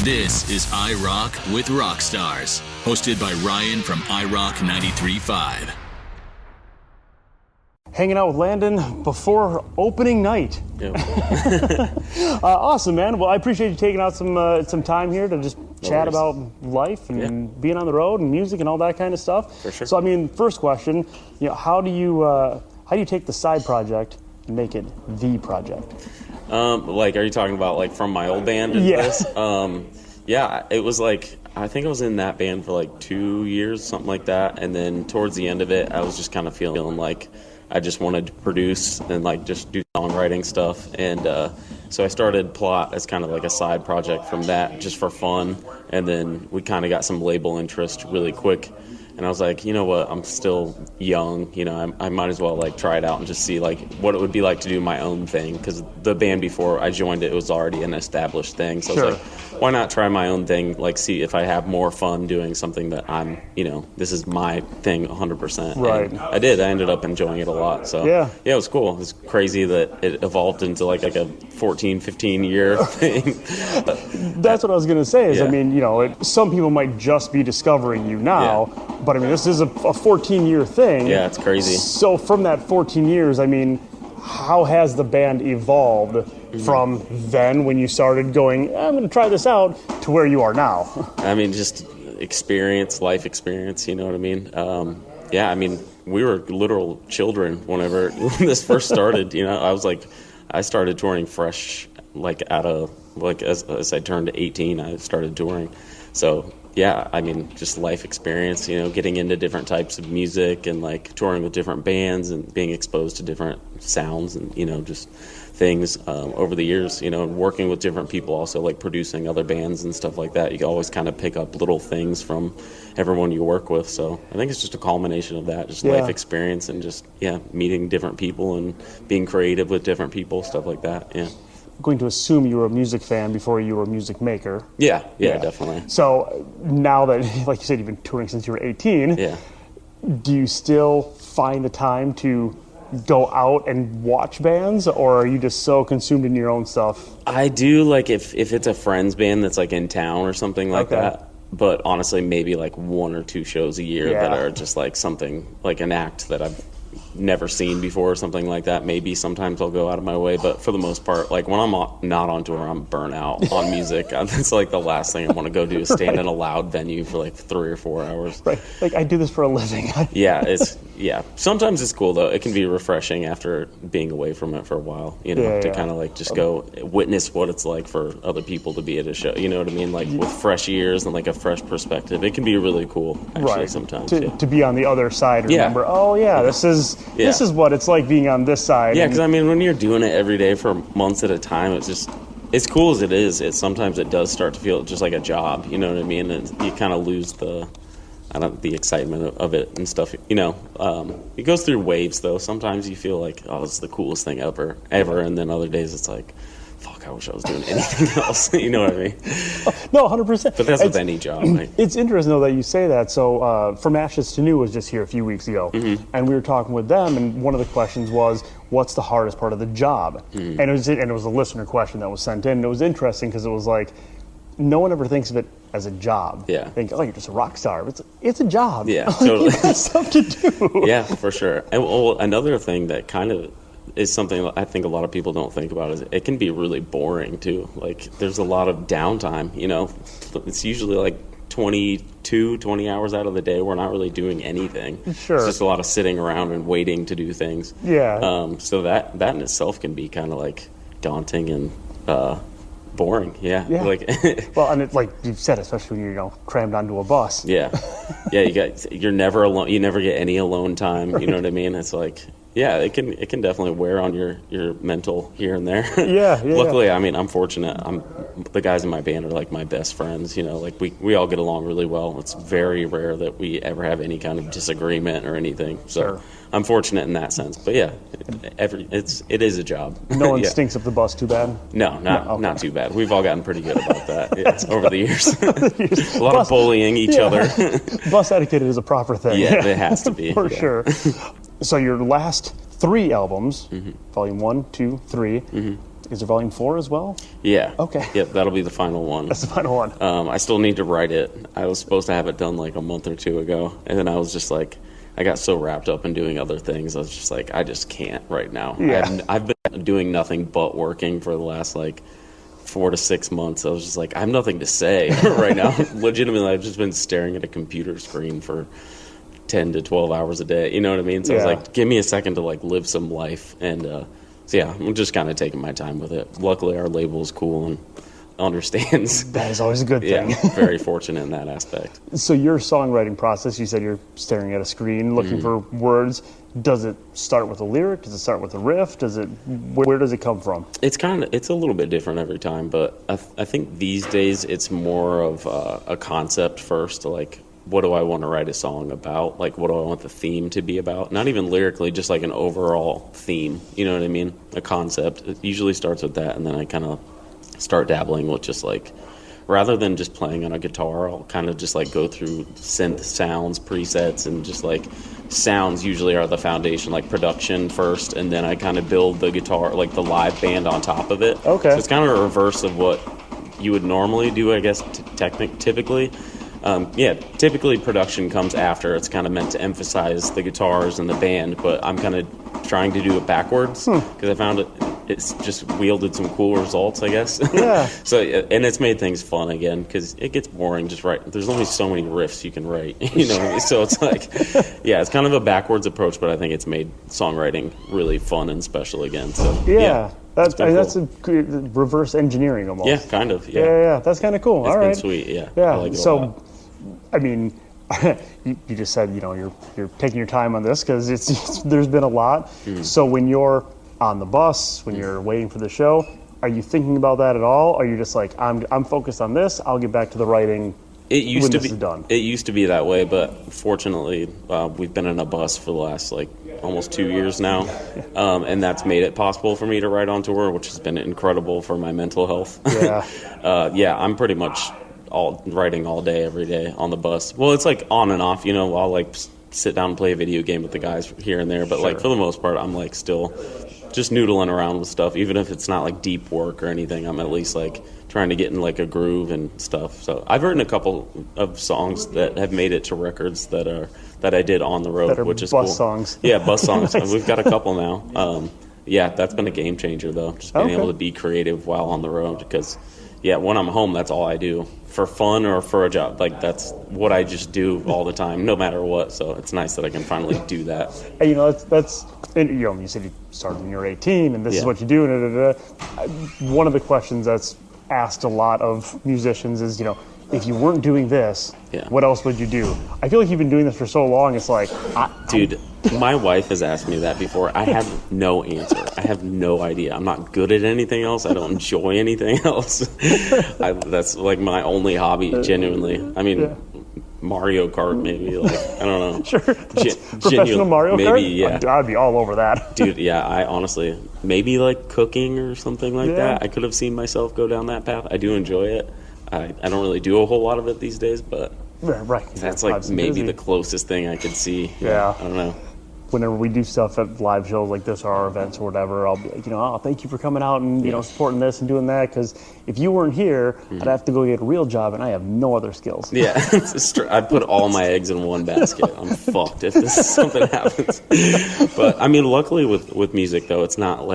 This is I Rock with Rockstars, hosted by Ryan from iRock 93.5. Hanging out with Landon before opening night. Yep. Awesome, man. Well, I appreciate you taking out some time here to just chat about life and being on the road and music and all that kind of stuff. For sure. So, I mean, first question, how do you take the side project and make it the project? Are you talking about like from my old band? Yes. It was like, I think I was in that band for like 2 years, something like that. And then towards the end of it, I was just kind of feeling like I just wanted to produce and like just do songwriting stuff. And so I started Plot as kind of like a side project from that, just for fun. And then we kind of got some label interest really quick. And I was like, you know what, I'm still young, I might as well like try it out and just see like what it would be like to do my own thing. Because the band before I joined it was already an established thing. So I was like, why not try my own thing, like see if I have more fun doing something that I'm, this is my thing 100%. Right. And I did. I ended up enjoying it a lot. So yeah, it was cool. It was crazy that it evolved into like a 14, 15 year thing. That's what I was going to say is, some people might just be discovering you now. Yeah. But, this is a 14-year thing. Yeah, it's crazy. So from that 14 years, how has the band evolved from then when you started going, I'm going to try this out, to where you are now? Just experience, life experience, you know what I mean? We were literal children whenever this first started. I started touring fresh, as I turned 18, I started touring. So yeah, just life experience, getting into different types of music and like touring with different bands and being exposed to different sounds and, just things over the years, working with different people, also like producing other bands and stuff like that. You always kind of pick up little things from everyone you work with. So I think it's just a culmination of that, just life experience and just, meeting different people and being creative with different people, stuff like that. Yeah. Going to assume you were a music fan before you were a music maker. Yeah, definitely. So now that, like you said, you've been touring since you were 18, do you still find the time to go out and watch bands, or are you just so consumed in your own stuff? I do, like if it's a friend's band that's like in town or something like that. But honestly, maybe like 1 or 2 shows a year that are just like something, like an act that I've never seen before or something like that. Maybe sometimes I'll go out of my way, but for the most part, like when I'm not on tour, I'm burnt out on music. That's like the last thing I want to go do is stand in a loud venue for like 3 or 4 hours. Right. Like I do this for a living. Sometimes it's cool though. It can be refreshing after being away from it for a while, to kind of like just go witness what it's like for other people to be at a show. You know what I mean? Like with fresh ears and like a fresh perspective. It can be really cool actually sometimes. To be on the other side and remember, this is what it's like being on this side. Yeah, because when you're doing it every day for months at a time, it's just, as cool as it is, sometimes it does start to feel just like a job, you know what I mean? And you kind of lose the excitement of it and stuff, It goes through waves, though. Sometimes you feel like, oh, this is the coolest thing ever, and then other days it's like, fuck, I wish I was doing anything else. You know what I mean? No, 100%. But that's with any job. Right? It's interesting, though, that you say that. So From Ashes to New was just here a few weeks ago, and we were talking with them, and one of the questions was, what's the hardest part of the job? And it was a listener question that was sent in, and it was interesting because it was like, no one ever thinks of it as a job. Yeah. Think, you're just a rock star. It's a job. Yeah, totally. You got stuff to do. Yeah, for sure. And another thing that kind of is something I think a lot of people don't think about is it can be really boring too. Like there's a lot of downtime, It's usually like 20 hours out of the day we're not really doing anything. Sure. It's just a lot of sitting around and waiting to do things. Yeah. So that in itself can be kind of like daunting and boring. Yeah. Like well, and it's like you've said, especially when you're crammed onto a bus. Yeah. You're never alone. You never get any alone time. Right. You know what I mean? It's like, yeah, it can definitely wear on your mental here and there. Yeah. Luckily, I'm fortunate. The guys in my band are like my best friends. Like we all get along really well. It's very rare that we ever have any kind of disagreement or anything. So sure. I'm fortunate in that sense. But yeah, it is a job. No one stinks up the bus too bad? No, not too bad. We've all gotten pretty good about that over the years. A lot of bullying each other. Bus etiquette is a proper thing. Yeah, it has to be. For sure. So your last 3 albums, Volume 1, 2, 3, Is there volume 4 as well? Yeah. Okay. Yep, that'll be the final one. That's the final one. I still need to write it. I was supposed to have it done like a month or two ago, and then I was just like, I got so wrapped up in doing other things. I was just like, I just can't right now. Yeah. I've been doing nothing but working for the last like 4 to 6 months. I was just like, I have nothing to say right now. Legitimately, I've just been staring at a computer screen for 10 to 12 hours a day. You know what I mean? So I was like, give me a second to like live some life. And so yeah, I'm just kind of taking my time with it. Luckily, our label is cool and understands. That is always a good thing. Yeah, very fortunate in that aspect. So your songwriting process, you said you're staring at a screen looking for words. Does it start with a lyric? Does it start with a riff? Where does it come from? It's a little bit different every time, but I think these days it's more of a concept first, like what do I want to write a song about? Like what do I want the theme to be about? Not even lyrically, just like an overall theme, you know what I mean? A concept. It usually starts with that, and then I kind of start dabbling with just like, rather than just playing on a guitar, I'll kind of just like go through synth sounds, presets, and just like sounds usually are the foundation, like production first, and then I kind of build the guitar, like the live band on top of it. Okay. So it's kind of a reverse of what you would normally do, I guess, typically. Typically production comes after. It's kind of meant to emphasize the guitars and the band, but I'm kind of trying to do it backwards because I found it's just wielded some cool results, I guess. Yeah. So, and it's made things fun again because it gets boring just writing. There's only so many riffs you can write, you know. So it's like, yeah, it's kind of a backwards approach, but I think it's made songwriting really fun and special again. So yeah. That's cool. a good reverse engineering almost. Yeah, kind of. Yeah, yeah. That's kind of cool. It's All been right. sweet. Yeah. Yeah. I like it a So, lot. I mean, you just said you're taking your time on this because there's been a lot. So when you're on the bus, when you're waiting for the show, are you thinking about that at all? Or are you just like, I'm focused on this. I'll get back to the writing. It used when to this be is done. It used to be that way, but fortunately, we've been in a bus for the last like almost 2 years now, and that's made it possible for me to write on tour, which has been incredible for my mental health. Yeah. I'm pretty much writing all day, every day on the bus. Well, it's like on and off. You know, I'll like sit down and play a video game with the guys here and there, but like for the most part, I'm like still just noodling around with stuff, even if it's not like deep work or anything. I'm at least like trying to get in like a groove and stuff. So I've written a couple of songs that have made it to records that I did on the road, which is bus cool. songs. Yeah, bus songs. Nice. We've got a couple now. Yeah, that's been a game changer though. Just being able to be creative while on the road, because when I'm home, that's all I do for fun or for a job. Like that's what I just do all the time, no matter what. So it's nice that I can finally do that. And, that's and, you said you started when you were 18, and this is what you do. One of the questions that's asked a lot of musicians is, if you weren't doing this, what else would you do? I feel like you've been doing this for so long. It's like, dude, my wife has asked me that before. I have no answer. I have no idea. I'm not good at anything else. I don't enjoy anything else. That's like my only hobby, genuinely. I mean, Mario Kart, maybe. Like, I don't know. Sure. Professional Mario Kart? Maybe, yeah. I'd be all over that. Dude, yeah, I honestly, maybe like cooking or something like that. I could have seen myself go down that path. I do enjoy it. I don't really do a whole lot of it these days, but that's like maybe the closest thing I could see. Yeah. I don't know. Whenever we do stuff at live shows like this or our events or whatever, I'll be like, thank you for coming out and, supporting this and doing that. Because if you weren't here, I'd have to go get a real job and I have no other skills. Yeah. I'd put all my eggs in one basket. I'm fucked if something happens. But I mean, luckily with music though, it's not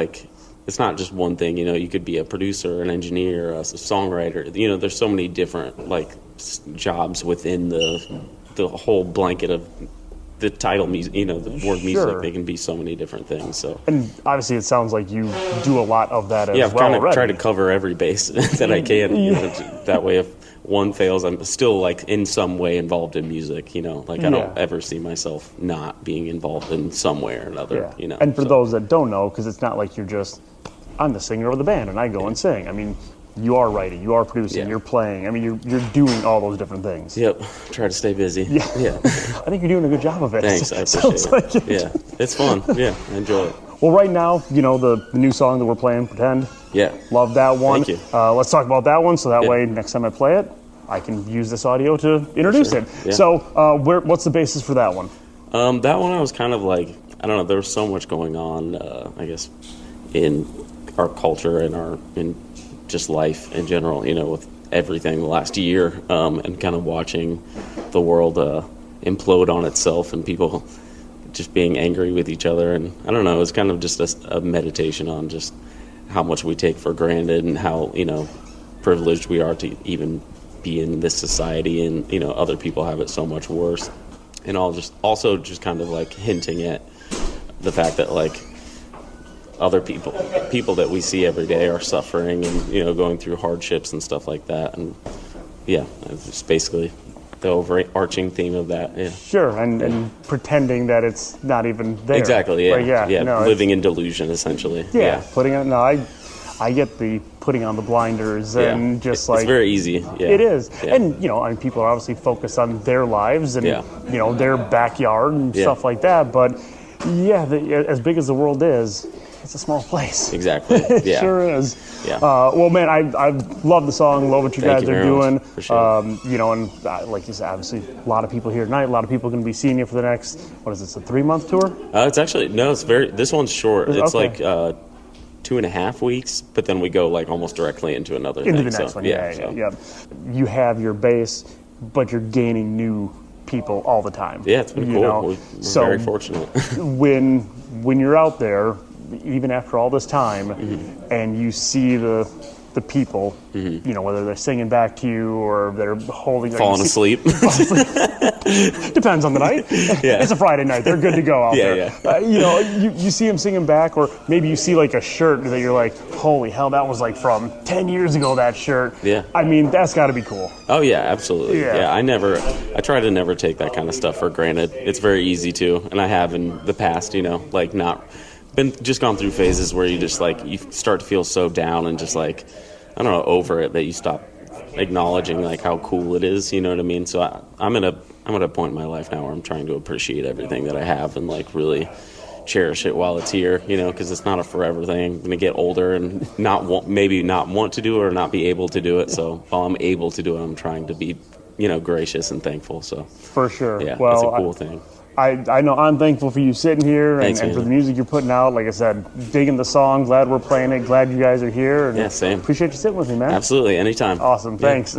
just one thing. You could be a producer, an engineer, a songwriter. There's so many different like jobs within the whole blanket of the title music. The word music. They can be so many different things. So, and obviously, it sounds like you do a lot of that as well. Yeah, I've kind of tried to cover every base that I can. That way, if one fails, I'm still like in some way involved in music. I don't ever see myself not being involved in some way or another. And for those that don't know, because it's not like I'm the singer of the band and I go and sing. I mean, you are writing, you are producing, you're playing. I mean, you're doing all those different things. Yep. Try to stay busy. Yeah. I think you're doing a good job of it. Thanks. I appreciate it. Yeah. It's fun. Yeah. I enjoy it. Well, right now, the new song that we're playing, Pretend. Yeah. Love that one. Thank you. Let's talk about that one so that way next time I play it, I can use this audio to introduce it. Yeah. So what's the basis for that one? That one I was kind of like, I don't know, there was so much going on, I guess, in our culture and in just life in general, with everything the last year, and kind of watching the world implode on itself and people just being angry with each other. And I don't know, it's kind of just a meditation on just how much we take for granted and how, privileged we are to even be in this society, and, other people have it so much worse. And also just kind of like hinting at the fact that like other people that we see every day are suffering and, going through hardships and stuff like that. And yeah, it's basically the overarching theme of that. Yeah. Sure, and pretending that it's not even there. Exactly. Yeah. Like, no, living in delusion, essentially. Yeah. Putting on. No, I get the putting on the blinders and just like it's very easy. Yeah. It is, yeah. And people are obviously focused on their lives and their backyard and stuff like that. But as big as the world is, it's a small place. Exactly. It Yeah. sure is. Yeah. Well, man, I love the song. Love what you guys are doing. Appreciate it. And like you said, obviously a lot of people here tonight. A lot of people are going to be seeing you for the next. What is it? A 3-month tour? It's actually this one's short. It's okay. like 2.5 weeks, but then we go like almost directly into another Into thing. the next one. Yeah. Yeah. You have your base, but you're gaining new people all the time. Yeah, it's been cool. We're very fortunate. when you're out there, even after all this time, and you see the people, whether they're singing back to you or they're falling asleep. Depends on the night. Yeah. It's a Friday night. They're good to go out there. Yeah. You see them singing back, or maybe you see like a shirt that you're like, holy hell, that was like from 10 years ago, that shirt. Yeah. I mean, that's got to be cool. Oh, yeah, absolutely. Yeah. I try to never take that kind of stuff for granted. It's very easy to, and I have in the past, like just gone through phases where you just like, you start to feel so down and just like, I don't know, over it, that you stop acknowledging like how cool it is, you know what I mean? So I'm at a point in my life now where I'm trying to appreciate everything that I have and like really cherish it while it's here, because it's not a forever thing. I'm going to get older and not want to do it or not be able to do it. So while I'm able to do it, I'm trying to be, gracious and thankful. So for sure. Yeah, well, it's a cool thing. I know I'm thankful for you sitting here and for the music you're putting out. Like I said, digging the song, glad we're playing it, glad you guys are here. And yeah, same. Appreciate you sitting with me, man. Absolutely, anytime. Awesome, thanks.